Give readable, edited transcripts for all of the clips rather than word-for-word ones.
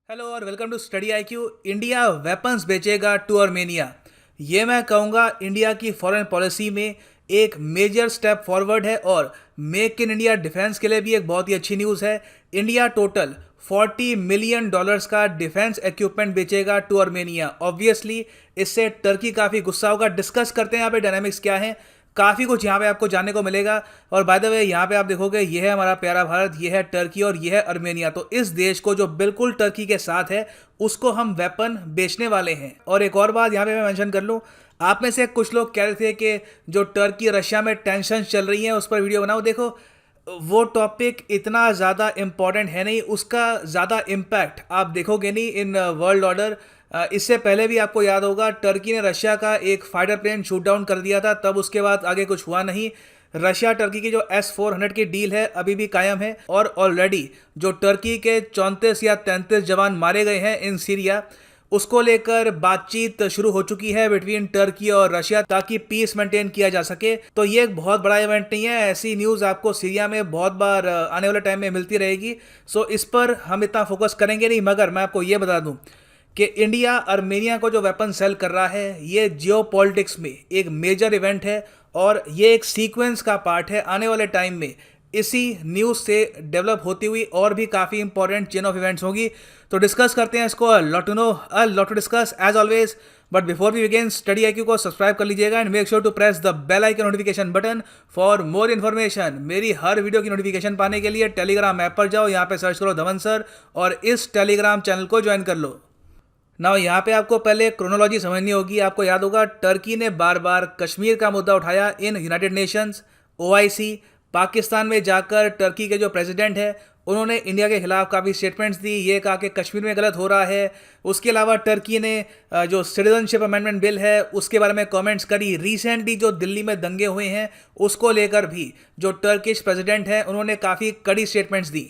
Hello और welcome to study IQ. India weapons बेचेगा to Armenia. ये मैं कहूँगा इंडिया की फॉरेन पॉलिसी में एक मेजर स्टेप फॉरवर्ड है और मेक इन इंडिया डिफेंस के लिए भी एक बहुत ही अच्छी न्यूज़ है। इंडिया टोटल $40 मिलियन का डिफेंस इक्विपमेंट बेचेगा टू आर्मेनिया। ऑब्वियसली इससे टर्की काफ़ी गुस्सा होगा। डिस्कस करते हैं यहाँ पे डायनामिक्स क्या है। काफ़ी कुछ यहाँ पे आपको जानने को मिलेगा। और बाय द वे यहाँ पे आप देखोगे ये है हमारा प्यारा भारत, ये है टर्की और ये है आर्मेनिया। तो इस देश को जो बिल्कुल टर्की के साथ है उसको हम वेपन बेचने वाले हैं। और एक और बात यहाँ पे मैं मेंशन कर लूँ, आप में से कुछ लोग कह रहे थे कि जो टर्की रशिया में टेंशन चल रही हैं उस पर वीडियो बनाओ। देखो वो टॉपिक इतना ज़्यादा इम्पॉर्टेंट है नहीं, उसका ज़्यादा इम्पैक्ट आप देखोगे नहीं इन वर्ल्ड ऑर्डर। इससे पहले भी आपको याद होगा टर्की ने रशिया का एक फाइटर प्लेन शूट डाउन कर दिया था, तब उसके बाद आगे कुछ हुआ नहीं। रशिया टर्की की जो S-400 की डील है अभी भी कायम है और ऑलरेडी जो टर्की के 34 या 33 जवान मारे गए हैं इन सीरिया, उसको लेकर बातचीत शुरू हो चुकी है बिटवीन टर्की और रशिया ताकि पीस मेंटेन किया जा सके। तो ये एक बहुत बड़ा इवेंट नहीं है, ऐसी न्यूज़ आपको सीरिया में बहुत बार आने वाले टाइम में मिलती रहेगी। सो इस पर हम इतना फोकस करेंगे नहीं, मगर मैं आपको ये बता दूं कि इंडिया आर्मेनिया को जो वेपन सेल कर रहा है ये जियोपॉलिटिक्स में एक मेजर इवेंट है और ये एक सीक्वेंस का पार्ट है। आने वाले टाइम में इसी न्यूज़ से डेवलप होती हुई और भी काफ़ी इंपॉर्टेंट चेन ऑफ इवेंट्स होगी। तो डिस्कस करते हैं इसको। Lot to know, lot to discuss as always. But before we begin, study IQ को सब्सक्राइब कर लीजिएगा and make sure to press the bell icon notification button for more information. मेरी हर वीडियो की नोटिफिकेशन पाने के लिए टेलीग्राम ऐप पर जाओ, यहाँ पे सर्च करो धवन सर और इस टेलीग्राम चैनल को ज्वाइन कर लो। ना यहाँ पे आपको पहले क्रोनोलॉजी समझनी होगी। आपको याद होगा टर्की ने बार बार कश्मीर का मुद्दा उठाया in United Nations, OIC। Pakistan में जाकर टर्की के जो प्रेसिडेंट है उन्होंने इंडिया के खिलाफ काफ़ी स्टेटमेंट्स दी, ये कहा कि कश्मीर में गलत हो रहा है। उसके अलावा टर्की ने जो सिटीजनशिप अमेंडमेंट बिल है उसके बारे में कमेंट्स करी। रिसेंटली जो दिल्ली में दंगे हुए हैं उसको लेकर भी जो टर्किश प्रेसिडेंट है उन्होंने काफ़ी कड़ी स्टेटमेंट्स दी।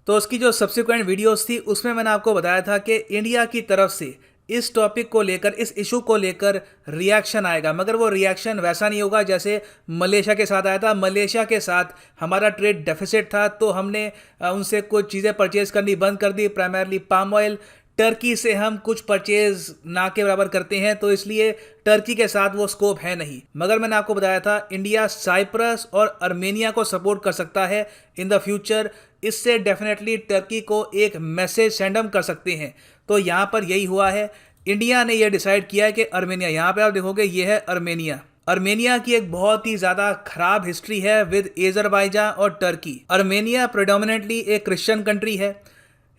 तो उसकी जो सब्सिक्वेंट वीडियोस थी उसमें मैंने आपको बताया था कि इंडिया की तरफ से इस टॉपिक को लेकर, इस इशू को लेकर रिएक्शन आएगा, मगर वो रिएक्शन वैसा नहीं होगा जैसे मलेशिया के साथ आया था। मलेशिया के साथ हमारा ट्रेड डेफिसिट था तो हमने उनसे कुछ चीज़ें परचेज करनी बंद कर दी, प्राइमरली पाम ऑयल। टर्की से हम कुछ परचेज ना के बराबर करते हैं तो इसलिए टर्की के साथ वो स्कोप है नहीं। मगर मैंने आपको बताया था इंडिया साइप्रस और आर्मेनिया को सपोर्ट कर सकता है इन द फ्यूचर। इससे डेफिनेटली टर्की को एक मैसेज सेंड हम कर सकते हैं। तो यहाँ पर यही हुआ है, इंडिया ने यह डिसाइड किया है कि आर्मेनिया, यहाँ पे आप देखोगे ये है आर्मेनिया। आर्मेनिया की एक बहुत ही ज़्यादा खराब हिस्ट्री है विद अज़रबैजान और टर्की। आर्मेनिया प्रेडोमिनेटली एक क्रिश्चियन कंट्री है।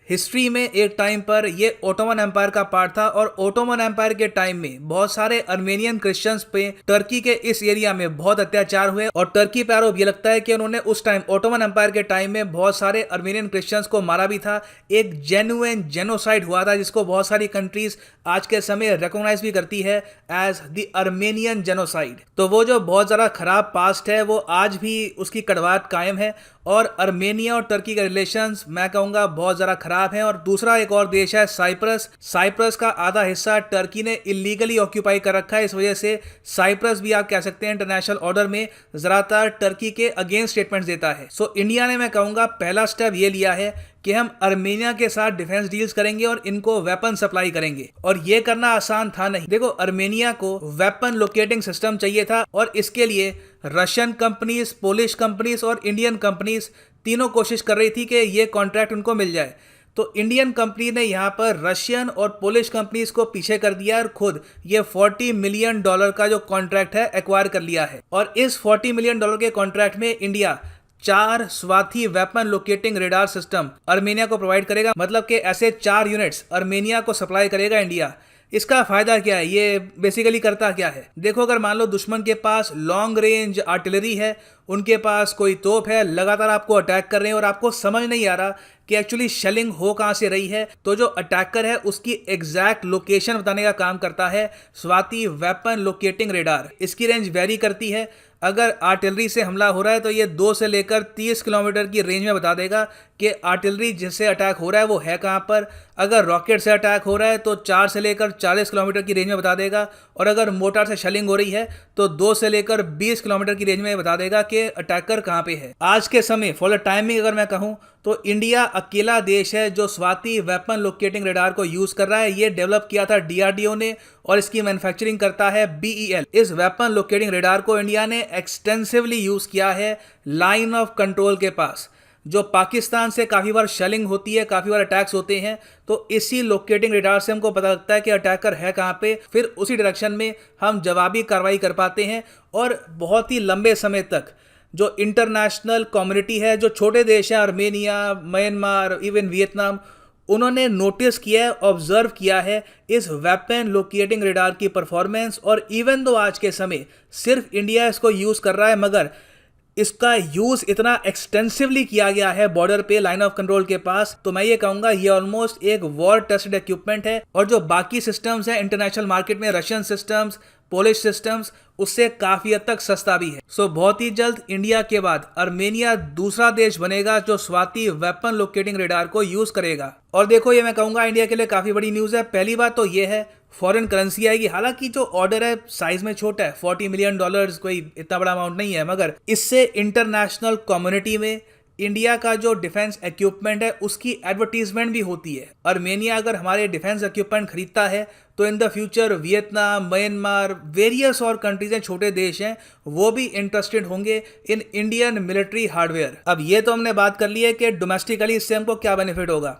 हिस्ट्री में एक टाइम पर ये ओटोमन एम्पायर का पार्ट था और ओटोमन एम्पायर के टाइम में बहुत सारे आर्मेनियन क्रिश्चियंस पे टर्की के इस एरिया में बहुत अत्याचार हुए और टर्की पे आरोप ये लगता है कि उन्होंने उस टाइम ओटोमन एम्पायर के टाइम में बहुत सारे आर्मेनियन क्रिश्चियंस को मारा भी था। एक जेन्युइन जेनोसाइड हुआ था जिसको बहुत सारी कंट्रीज आज के समय रिकॉग्नाइज भी करती है एज द आर्मेनियन जेनोसाइड। तो वो जो बहुत ज़्यादा खराब पास्ट है वो आज भी उसकी कड़वाहट कायम है और आर्मेनिया और टर्की के रिलेशंस मैं कहूँगा बहुत ज़्यादा खराब हैं। और दूसरा एक और देश है साइप्रस। साइप्रस का आधा हिस्सा टर्की ने इलीगली ऑक्यूपाई कर रखा है, इस वजह से साइप्रस भी आप कह सकते हैं इंटरनेशनल ऑर्डर में ज़्यादातर टर्की के अगेंस्ट स्टेटमेंट्स देता है। सो इंडिया ने मैं कहूँगा पहला स्टेप ये लिया है कि हम आर्मेनिया के साथ डिफेंस डील्स करेंगे और इनको वेपन सप्लाई करेंगे। और ये करना आसान था नहीं। देखो आर्मेनिया को वेपन लोकेटिंग सिस्टम चाहिए था और इसके लिए रशियन कंपनीज, पोलिश कंपनीज और इंडियन कंपनीज तीनों कोशिश कर रही थी कि ये कॉन्ट्रैक्ट उनको मिल जाए। तो इंडियन कंपनी ने यहाँ पर रशियन और पोलिश कंपनीज को पीछे कर दिया और खुद ये $40 मिलियन का जो कॉन्ट्रैक्ट है एक्वायर कर लिया है। और इस $40 मिलियन के कॉन्ट्रैक्ट में India 4 Swati weapon locating radar system Armenia को प्रोवाइड करेगा। मतलब कि ऐसे 4 यूनिट्स आर्मेनिया को सप्लाई करेगा इंडिया। इसका फायदा क्या है, ये बेसिकली करता क्या है? देखो अगर मान लो दुश्मन के पास लॉन्ग रेंज आर्टिलरी है, उनके पास कोई तोप है, लगातार आपको अटैक कर रहे हैं और आपको समझ नहीं आ रहा कि एक्चुअली शेलिंग हो कहाँ से रही है, तो जो अटैकर है उसकी एग्जैक्ट लोकेशन बताने का काम करता है स्वाति वेपन लोकेटिंग रेडार। इसकी रेंज वेरी करती है। अगर आर्टिलरी से हमला हो रहा है तो ये 2 से लेकर 30 किलोमीटर की रेंज में बता देगा कि आर्टिलरी जिससे अटैक हो रहा है वो है कहाँ पर। अगर रॉकेट से अटैक हो रहा है तो 4 से लेकर 40 किलोमीटर की रेंज में बता देगा और अगर मोटर से शेलिंग हो रही है तो 2 से लेकर 20 किलोमीटर की रेंज में बता देगा कि के अटैकर कहाँ पे है। आज के समय फॉर द टाइमिंग अगर मैं कहूँ तो इंडिया अकेला देश है जो स्वाति वेपन लोकेटिंग रेडार को यूज कर रहा है। ये डेवलप किया था DRDO ने और इसकी मैन्युफैक्चरिंग करता है BEL। इस वेपन लोकेटिंग रेडार को इंडिया ने एक्सटेंसिवली यूज किया है लाइन ऑफ कंट्रोल के पास। जो पाकिस्तान से काफ़ी बार शेलिंग होती है, काफ़ी बार अटैक्स होते हैं, तो इसी लोकेटिंग रेडार से हमको पता लगता है कि अटैकर है कहाँ पे, फिर उसी डायरेक्शन में हम जवाबी कार्रवाई कर पाते हैं। और बहुत ही लंबे समय तक जो इंटरनेशनल कम्युनिटी है, जो छोटे देश हैं आर्मेनिया, म्यांमार, इवन वियतनाम, उन्होंने नोटिस किया है, ऑब्जर्व किया है इस वेपन लोकेटिंग रेडार की परफॉर्मेंस। और इवन दो आज के समय सिर्फ इंडिया इसको यूज़ कर रहा है, मगर इसका यूज इतना एक्सटेंसिवली किया गया है बॉर्डर पे लाइन ऑफ कंट्रोल के पास, तो मैं ये कहूंगा ये ऑलमोस्ट एक वॉर टेस्टेड इक्विपमेंट है। और जो बाकी सिस्टम्स हैं इंटरनेशनल मार्केट में, रशियन सिस्टम्स, पोलिश सिस्टम्स, उससे काफी हद तक सस्ता भी है। सो बहुत ही जल्द इंडिया के बाद आर्मेनिया दूसरा देश बनेगा जो स्वाति वेपन लोकेटिंग रेडार को यूज करेगा। और देखो ये मैं कहूंगा इंडिया के लिए काफी बड़ी न्यूज है। पहली बात तो ये है फॉरेन करेंसी आएगी। हालांकि जो ऑर्डर है साइज में छोटा है, $40 मिलियन, कोई इतना बड़ा अमाउंट नहीं है, मगर इससे इंटरनेशनल कम्युनिटी में इंडिया का जो डिफेंस इक्विपमेंट है उसकी एडवर्टीजमेंट भी होती है। आर्मेनिया अगर हमारे डिफेंस इक्विपमेंट खरीदता है तो in the future Vietnam, Myanmar, various और कंट्रीज हैं, छोटे देश हैं, वो भी इंटरेस्टेड होंगे इन इंडियन मिलिट्री हार्डवेयर। अब ये तो हमने बात कर ली है कि डोमेस्टिकली इससे हमको क्या बेनिफिट होगा।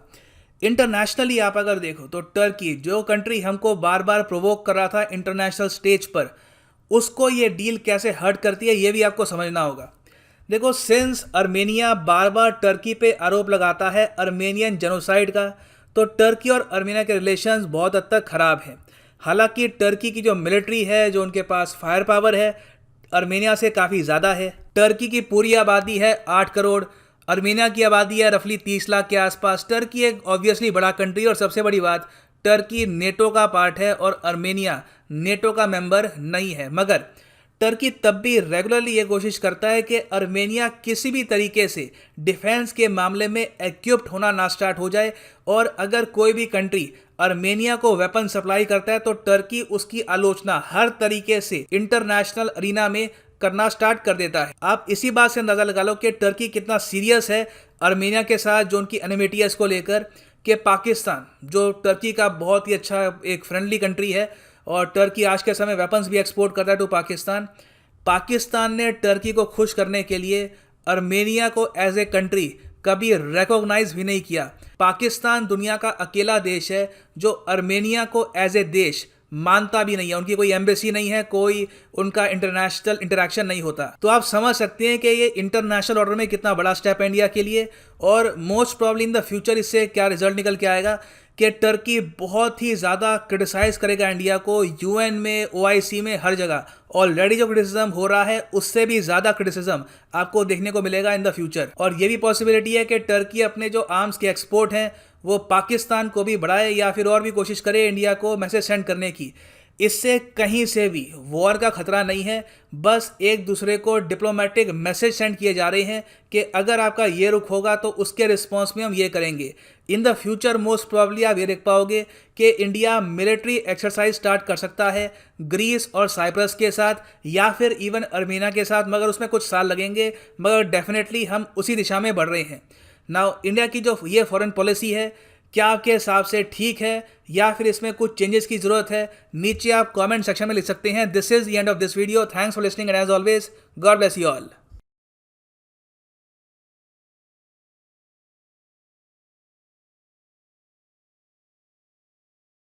इंटरनेशनली आप अगर देखो तो टर्की, जो कंट्री हमको बार बार प्रोवोक कर रहा था इंटरनेशनल स्टेज पर, उसको ये डील कैसे हर्ट करती है ये भी आपको समझना होगा। देखो, सिंस आर्मेनिया बार बार टर्की पे आरोप लगाता है आर्मेनियन जेनोसाइड का, तो टर्की और आर्मेनिया के रिलेशंस बहुत हद तक ख़राब हैं। हालांकि टर्की की जो मिलिट्री है, जो उनके पास फायर पावर है, आर्मेनिया से काफ़ी ज़्यादा है। टर्की की पूरी आबादी है 8 करोड़, आर्मेनिया की आबादी है रफली 30 लाख के आसपास। टर्की एक ऑब्वियसली बड़ा कंट्री, और सबसे बड़ी बात, टर्की नेटो का पार्ट है और आर्मेनिया नेटो का मेंबर नहीं है। मगर टर्की तब भी रेगुलरली ये कोशिश करता है कि आर्मेनिया किसी भी तरीके से डिफेंस के मामले में इक्विप्ड होना ना स्टार्ट हो जाए। और अगर कोई भी कंट्री आर्मेनिया को वेपन सप्लाई करता है तो टर्की उसकी आलोचना हर तरीके से इंटरनेशनल अरीना में करना स्टार्ट कर देता है। आप इसी बात से अंदाजा लगा लो कि टर्की कितना सीरियस है आर्मेनिया के साथ, जो उनकी एनिमिटी है इसको लेकर, कि पाकिस्तान, जो टर्की का बहुत ही अच्छा एक फ्रेंडली कंट्री है और टर्की आज के समय वेपन्स भी एक्सपोर्ट करता है टू पाकिस्तान, पाकिस्तान ने टर्की को खुश करने के लिए आर्मेनिया को एज ए कंट्री कभी रिकॉग्नाइज भी नहीं किया। पाकिस्तान दुनिया का अकेला देश है जो आर्मेनिया को एज ए देश मानता भी नहीं है। उनकी कोई एम्बेसी नहीं है, कोई उनका इंटरनेशनल इंटरेक्शन नहीं होता। तो आप समझ सकते हैं कि ये इंटरनेशनल ऑर्डर में कितना बड़ा स्टेप है इंडिया के लिए। और most probably in the future इससे क्या रिजल्ट निकल के आएगा कि टर्की बहुत ही ज़्यादा क्रिटिसाइज करेगा इंडिया को, UN में, OIC में, हर जगह। ऑलरेडी जो क्रिटिसिज्म हो रहा है उससे भी ज़्यादा क्रिटिसिज्म आपको देखने को मिलेगा इन द फ्यूचर। और ये भी पॉसिबिलिटी है कि टर्की अपने जो आर्म्स के एक्सपोर्ट हैं वो पाकिस्तान को भी बढ़ाए या फिर और भी कोशिश करे इंडिया को मैसेज सेंड करने की। इससे कहीं से भी वॉर का खतरा नहीं है, बस एक दूसरे को डिप्लोमेटिक मैसेज सेंड किए जा रहे हैं कि अगर आपका ये रुख होगा तो उसके रिस्पॉन्स में हम ये करेंगे। In the future most probably आप ये देख पाओगे कि इंडिया मिलिट्री एक्सरसाइज स्टार्ट कर सकता है ग्रीस और साइप्रस के साथ, या फिर इवन आर्मेनिया के साथ, मगर उसमें कुछ साल लगेंगे, मगर डेफिनेटली हम उसी दिशा में बढ़ रहे हैं। नाउ इंडिया की जो ये फॉरेन पॉलिसी है, क्या आपके हिसाब से ठीक है या फिर इसमें कुछ चेंजेस की जरूरत है? नीचे आप कमेंट सेक्शन में लिख सकते हैं। This is the end of this video. Thanks for listening and as always god bless you all.